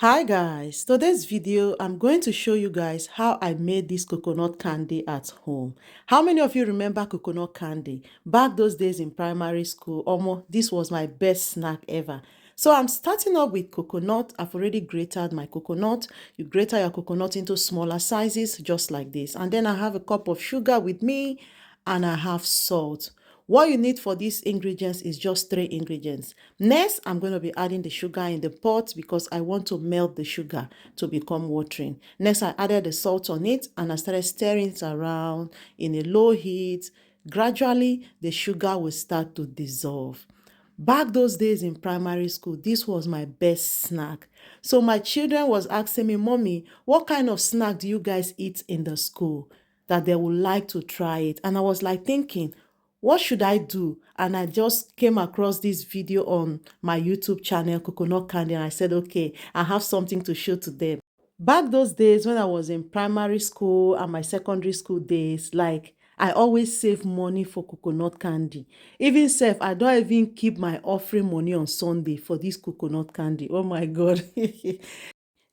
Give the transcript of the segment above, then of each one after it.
Hi guys, today's video I'm going to show you guys how I made this coconut candy at home. How many of you remember coconut candy? Back those days in primary school, this was my best snack ever. So I'm starting off with coconut. I've already grated my coconut. You grate your coconut into smaller sizes just like this. And then I have a cup of sugar with me and I have salt. What you need for these ingredients is just 3 ingredients. Next, I'm going to be adding the sugar in the pot because I want to melt the sugar to become watering. Next, I added the salt on it and I started stirring it around in a low heat. Gradually, the sugar will start to dissolve. Back those days in primary school, this was my best snack. So my children was asking me, Mommy, what kind of snack do you guys eat in the school that they would like to try it? And I was like thinking, what should I do? And I just came across this video on my YouTube channel, Coconut Candy, and I said, okay, I have something to show to them. Back those days when I was in primary school and my secondary school days, like I always save money for coconut candy. Even self, I don't even keep my offering money on Sunday for this coconut candy. Oh my God.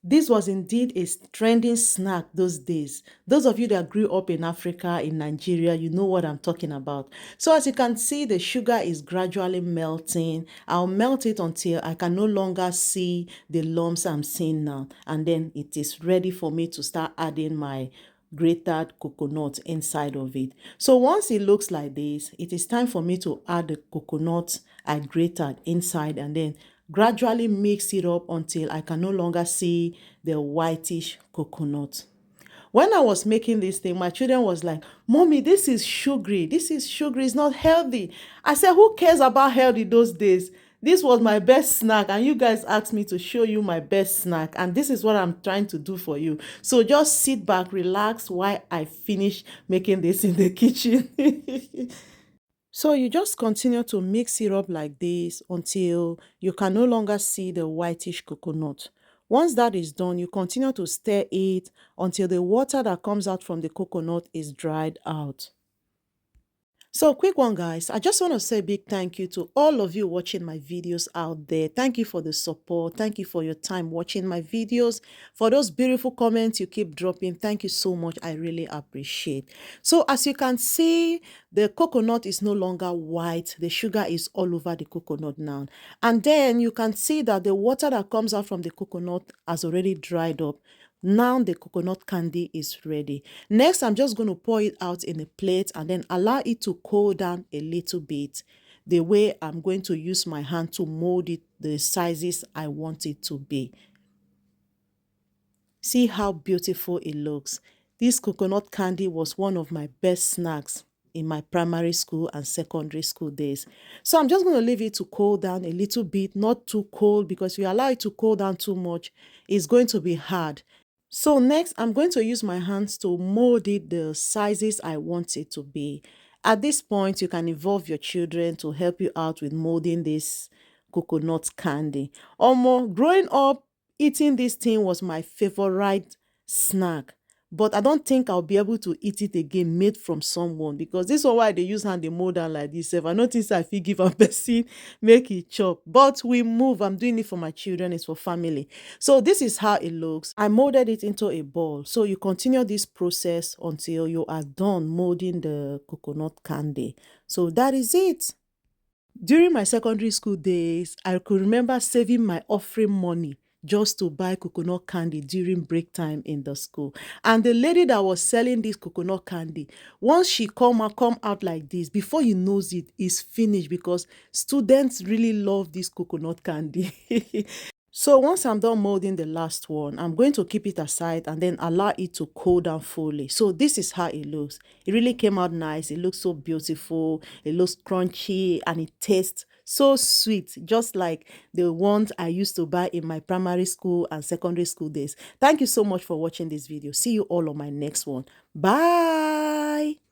This was indeed a trending snack those days. Those of you that grew up in Africa, in Nigeria, you know what I'm talking about. So as you can see, the sugar is gradually melting. I'll melt it until I can no longer see the lumps I'm seeing now. And then it is ready for me to start adding my grated coconut inside of it. So once it looks like this, it is time for me to add the coconut I grated inside and then gradually mix it up until I can no longer see the whitish coconut. When I was making this thing, my children was like, Mommy, this is sugary. This is sugary. It's not healthy. I said, who cares about healthy those days? This was my best snack and you guys asked me to show you my best snack and this is what I'm trying to do for you. So just sit back, relax while I finish making this in the kitchen. So you just continue to mix it up like this until you can no longer see the whitish coconut. Once that is done, you continue to stir it until the water that comes out from the coconut is dried out. So quick one guys, I just want to say a big thank you to all of you watching my videos out there. Thank you for the support. Thank you for your time watching my videos. For those beautiful comments you keep dropping, thank you so much. I really appreciate. So as you can see, the coconut is no longer white. The sugar is all over the coconut now. And then you can see that the water that comes out from the coconut has already dried up. Now the coconut candy is ready. Next, I'm just going to pour it out in a plate and then allow it to cool down a little bit. The way I'm going to use my hand to mold it the sizes I want it to be. See how beautiful it looks. This coconut candy was one of my best snacks in my primary school and secondary school days. So I'm just going to leave it to cool down a little bit, not too cold, because if you allow it to cool down too much, it's going to be hard. So next, I'm going to use my hands to mold it the sizes I want it to be. At this point, you can involve your children to help you out with molding this coconut candy. Growing up, eating this thing was my favorite snack. But I don't think I'll be able to eat it again made from someone because this one why they use hand they mold am like this. If I notice I feel give a person make it chop. But we move. I'm doing it for my children, it's for family. So this is how it looks. I molded it into a ball. So you continue this process until you are done molding the coconut candy. So that is it. During my secondary school days, I could remember saving my offering money just to buy coconut candy during break time in the school. And the lady that was selling this coconut candy, once she come out like this, before you knows it, is finished because students really love this coconut candy. So once I'm done molding the last one, I'm going to keep it aside and then allow it to cool down fully. So this is how it looks. It really came out nice. It looks so beautiful. It looks crunchy and it tastes so sweet, just like the ones I used to buy in my primary school and secondary school days. Thank you so much for watching this video. See you all on my next one. Bye.